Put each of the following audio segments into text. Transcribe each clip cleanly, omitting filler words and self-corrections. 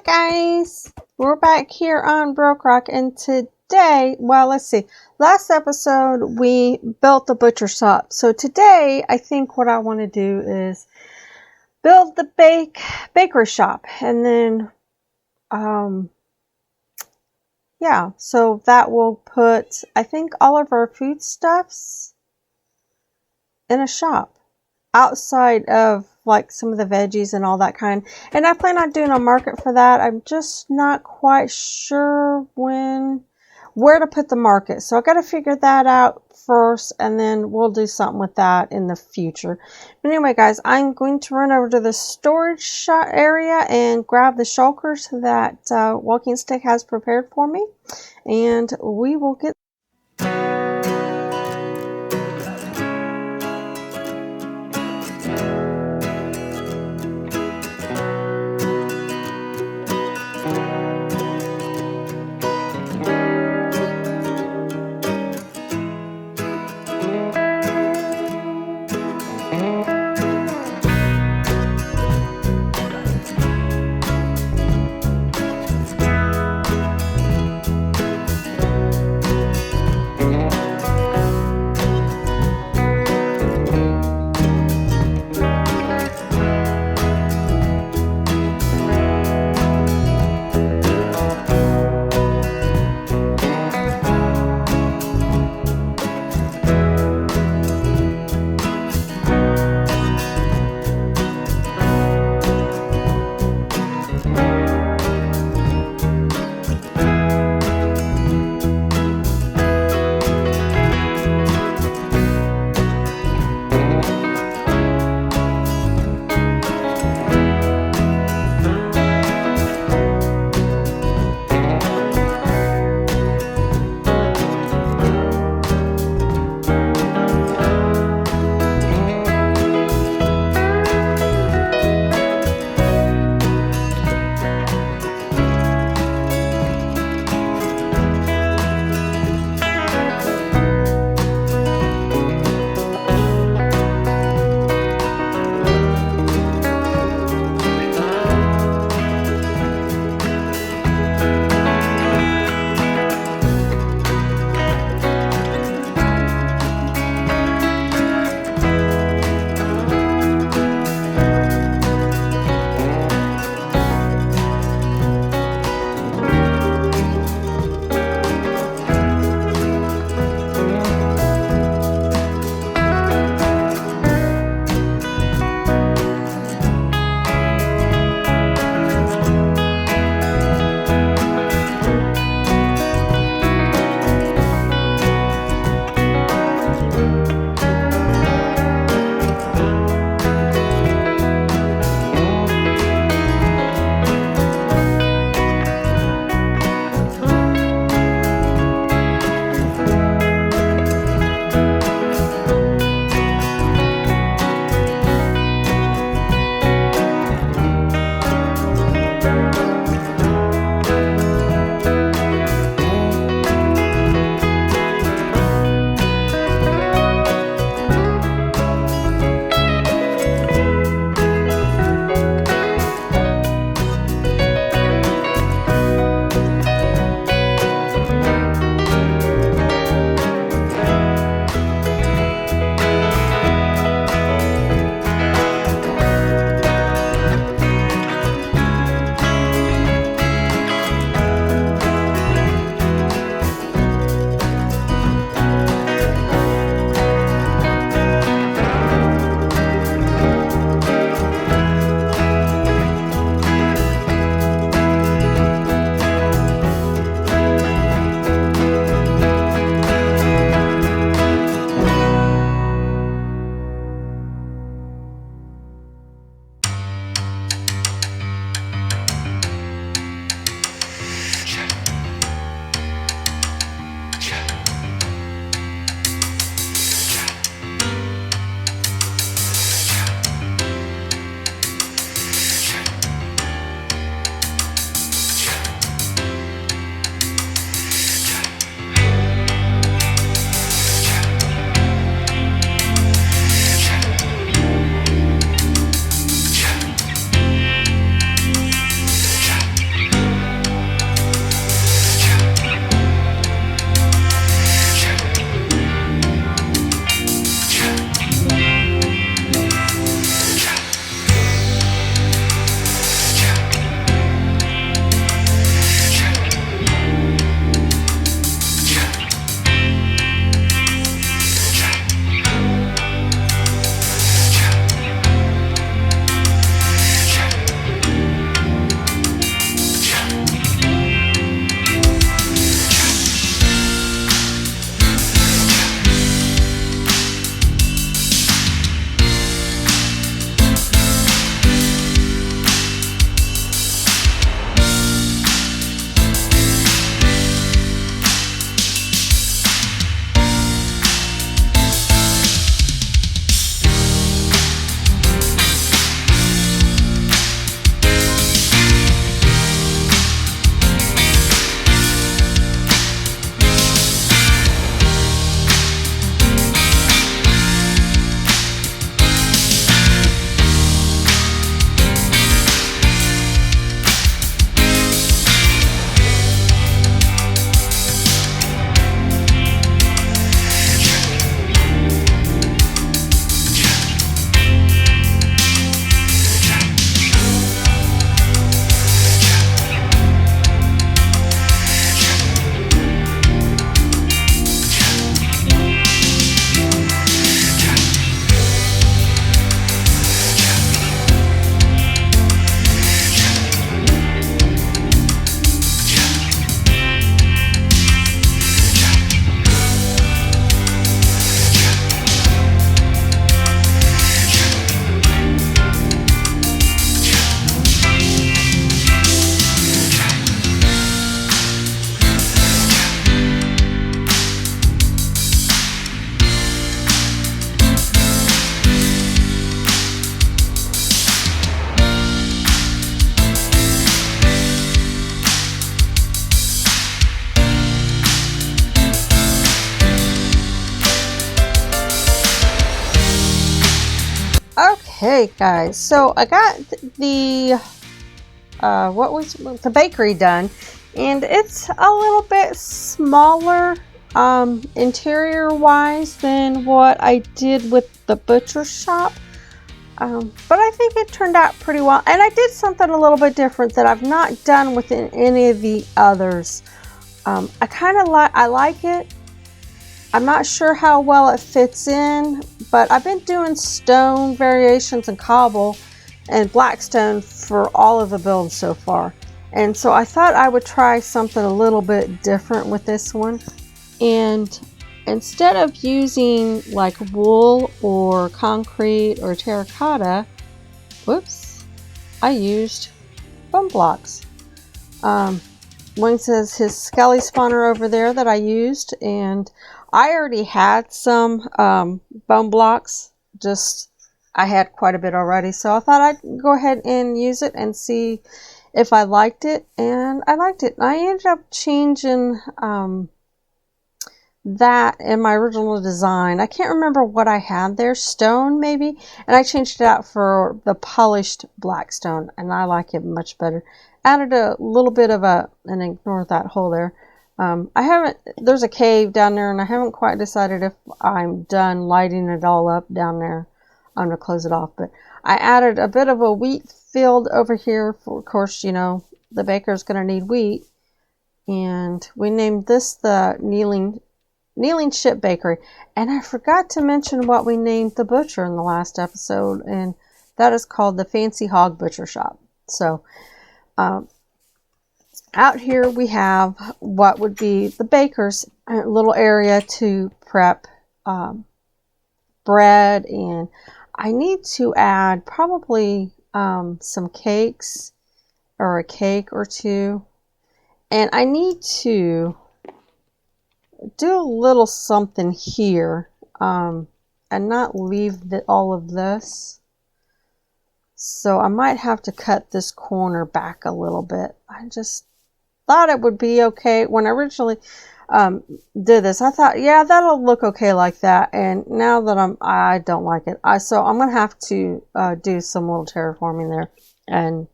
Guys, we're back here on BrokeRock, and today, well, let's see, last episode we built the butcher shop. So today I think what I want to do is build the bakery shop, and then yeah, so that will put, I think, all of our foodstuffs in a shop outside of like some of the veggies and all that kind. And I plan on doing a market for that. I'm just not quite sure where to put the market. So I got to figure that out first, and then we'll do something with that in the future. But anyway, guys, I'm going to run over to the storage area and grab the shulkers that Walking Stick has prepared for me, and we will get Okay, guys, so I got the what was the bakery done, and it's a little bit smaller interior wise than what I did with the butcher shop, but I think it turned out pretty well, and I did something a little bit different that I've not done with any of the others. I kind of like it. I'm not sure how well it fits in, but I've been doing stone variations and cobble and blackstone for all of the builds so far. And so I thought I would try something a little bit different with this one. And instead of using like wool or concrete or terracotta, whoops, I used bone blocks. Wayne says his Skelly spawner over there that I used, and I already had some bone blocks, just I had quite a bit already, so I thought I'd go ahead and use it and see if I liked it, and I liked it. I ended up changing that in my original design. I can't remember what I had there, stone maybe, and I changed it out for the polished black stone, and I like it much better. Added a little bit of and ignore that hole there. There's a cave down there, and I haven't quite decided if I'm done lighting it all up down there. I'm going to close it off, but I added a bit of a wheat field over here. For, of course, you know, the baker's going to need wheat, and we named this the Kneeling Ship Bakery. And I forgot to mention what we named the butcher in the last episode, and that is called the Fancy Hog Butcher Shop. So, out here we have what would be the baker's little area to prep bread, and I need to add probably some cakes or a cake or two, and I need to do a little something here and not leave all of this. So I might have to cut this corner back a little bit. I just thought it would be okay. When I originally did this, I thought, yeah, that'll look okay like that. And now that I don't like it. So I'm going to have to do some little terraforming there and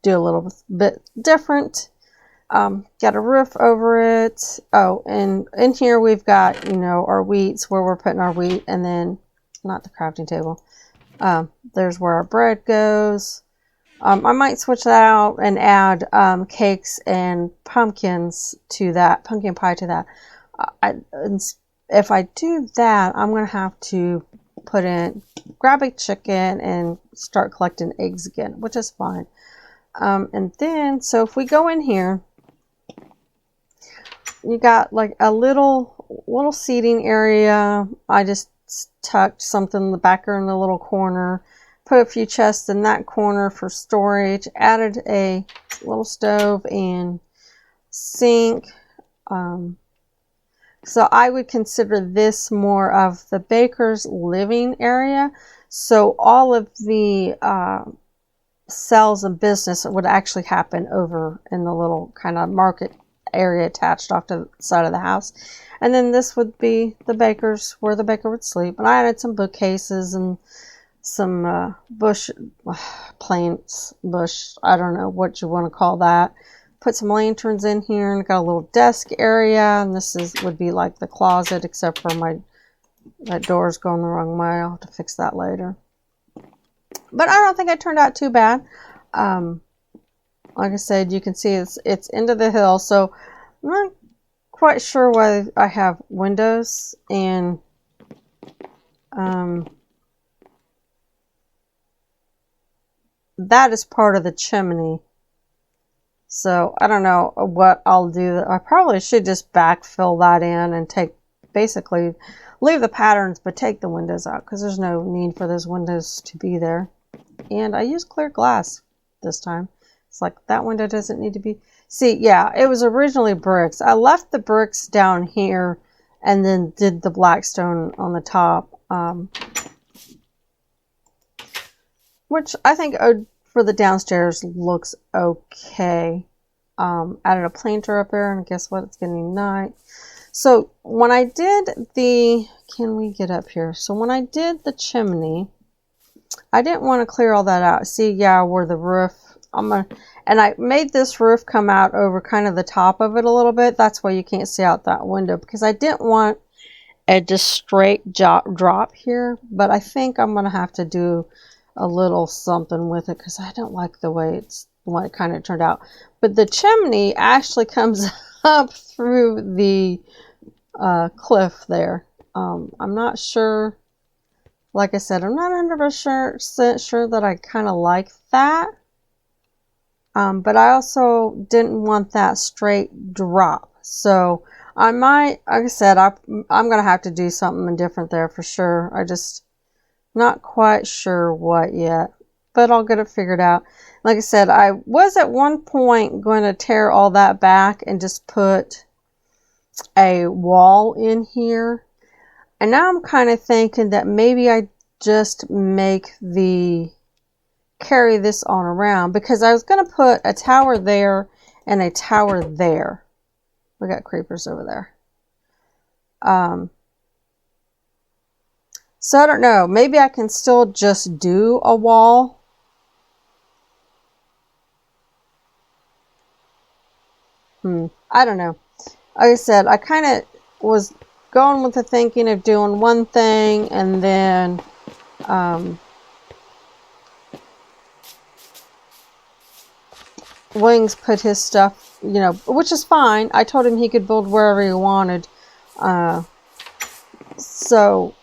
do a little bit different. Got a roof over it. Oh, and in here we've got, you know, our wheats, where we're putting our wheat, and then not the crafting table. There's where our bread goes. I might switch that out and add cakes and pumpkins to that, pumpkin pie to that. If I do that, I'm going to have to grab a chicken and start collecting eggs again, which is fine. And then, so if we go in here, you got like a little seating area. I just tucked something in the back or in the little corner, put a few chests in that corner for storage, added a little stove and sink. So I would consider this more of the baker's living area. So all of the sales and business would actually happen over in the little kind of market area attached off to the side of the house. And then this would be the baker's, where the baker would sleep. And I added some bookcases and some bush, I don't know what you want to call that. Put some lanterns in here, and got a little desk area. And this would be like the closet, except for that door's going the wrong way. I'll have to fix that later. But I don't think it turned out too bad. Like I said, you can see it's into the hill, so I'm not quite sure why I have windows, and that is part of the chimney. So I don't know what I'll do. I probably should just backfill that in and basically leave the patterns, but take the windows out, because there's no need for those windows to be there. And I used clear glass this time. It's like that window doesn't need to be. See, yeah, it was originally bricks. I left the bricks down here and then did the blackstone on the top, which I think for the downstairs looks okay. Added a planter up there, and guess what? It's getting night. So when I did can we get up here? So when I did the chimney, I didn't want to clear all that out. See, yeah, where the roof, and I made this roof come out over kind of the top of it a little bit. That's why you can't see out that window, because I didn't want a just straight drop here. But I think I'm going to have to do a little something with it, because I don't like the way it kind of turned out. But the chimney actually comes up through the cliff there. I'm not sure. Like I said, I'm not 100% sure that I kind of like that. But I also didn't want that straight drop. So I might, like I said, I'm going to have to do something different there for sure. I just not quite sure what yet. But I'll get it figured out. Like I said, I was at one point going to tear all that back and just put a wall in here. And now I'm kind of thinking that maybe I just carry this on around, because I was going to put a tower there and a tower there. We got creepers over there. So I don't know. Maybe I can still just do a wall. I don't know. Like I said, I kind of was going with the thinking of doing one thing, and then Wings put his stuff, you know, which is fine. I told him he could build wherever he wanted. So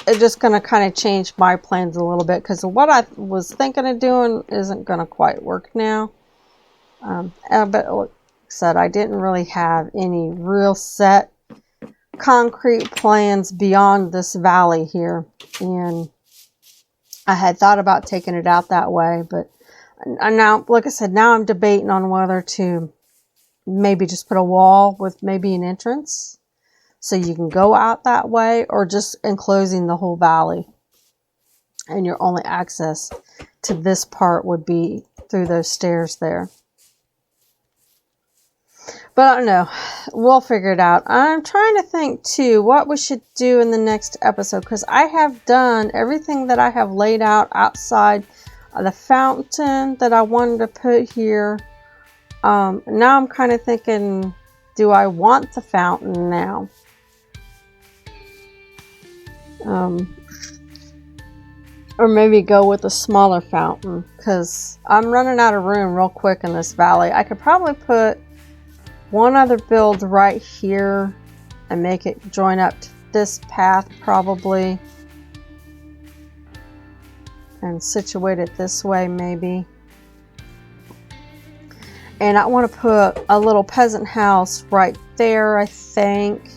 it's just going to kind of change my plans a little bit, because what I was thinking of doing isn't going to quite work now. But like I said, I didn't really have any real set concrete plans beyond this valley here, and I had thought about taking it out that way, but now, like I said, now I'm debating on whether to maybe just put a wall with maybe an entrance so you can go out that way, or just enclosing the whole valley, and your only access to this part would be through those stairs there. But I don't know. We'll figure it out. I'm trying to think, too, what we should do in the next episode. Because I have done everything that I have laid out outside the fountain that I wanted to put here. Now I'm kind of thinking, do I want the fountain now? Or maybe go with a smaller fountain. Because I'm running out of room real quick in this valley. I could probably put one other build right here and make it join up to this path probably, and situate it this way maybe. And I want to put a little peasant house right there, I think,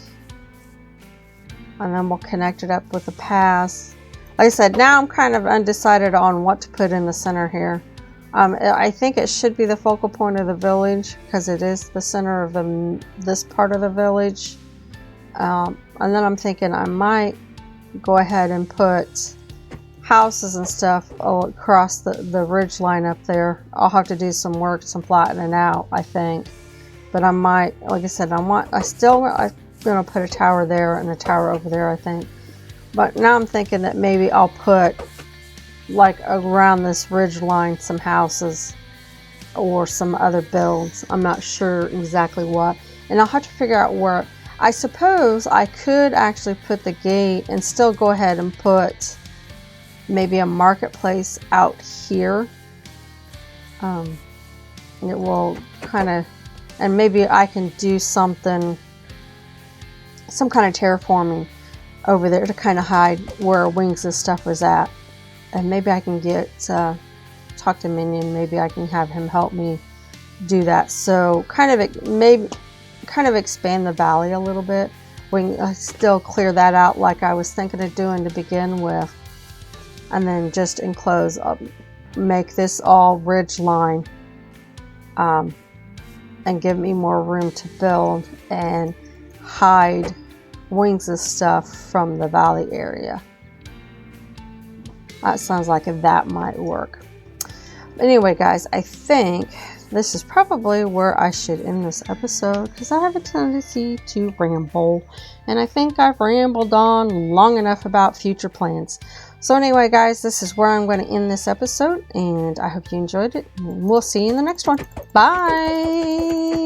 and then we'll connect it up with a pass. Like I said, now I'm kind of undecided on what to put in the center here. I think it should be the focal point of the village, because it is the center of this part of the village. And then I'm thinking I might go ahead and put houses and stuff across the ridge line up there. I'll have to do some work, some flattening out, I think. But I might, like I said, I'm going to put a tower there and a tower over there, I think. But now I'm thinking that maybe I'll put, like, around this ridge line, some houses or some other builds. I'm not sure exactly what. And I'll have to figure out where. I suppose I could actually put the gate and still go ahead and put maybe a marketplace out here. It will kind of, and maybe I can do something, some kind of terraforming over there to kind of hide where Wings' stuff was at. And maybe I can talk to Minion. Maybe I can have him help me do that. So kind of expand the valley a little bit. We can still clear that out like I was thinking of doing to begin with. And then just enclose, make this all ridge line, and give me more room to build and hide Wings' stuff from the valley area. That sounds like that might work. Anyway, guys, I think this is probably where I should end this episode because I have a tendency to ramble, and I think I've rambled on long enough about future plans. So anyway, guys, this is where I'm going to end this episode, and I hope you enjoyed it, and we'll see you in the next one. Bye!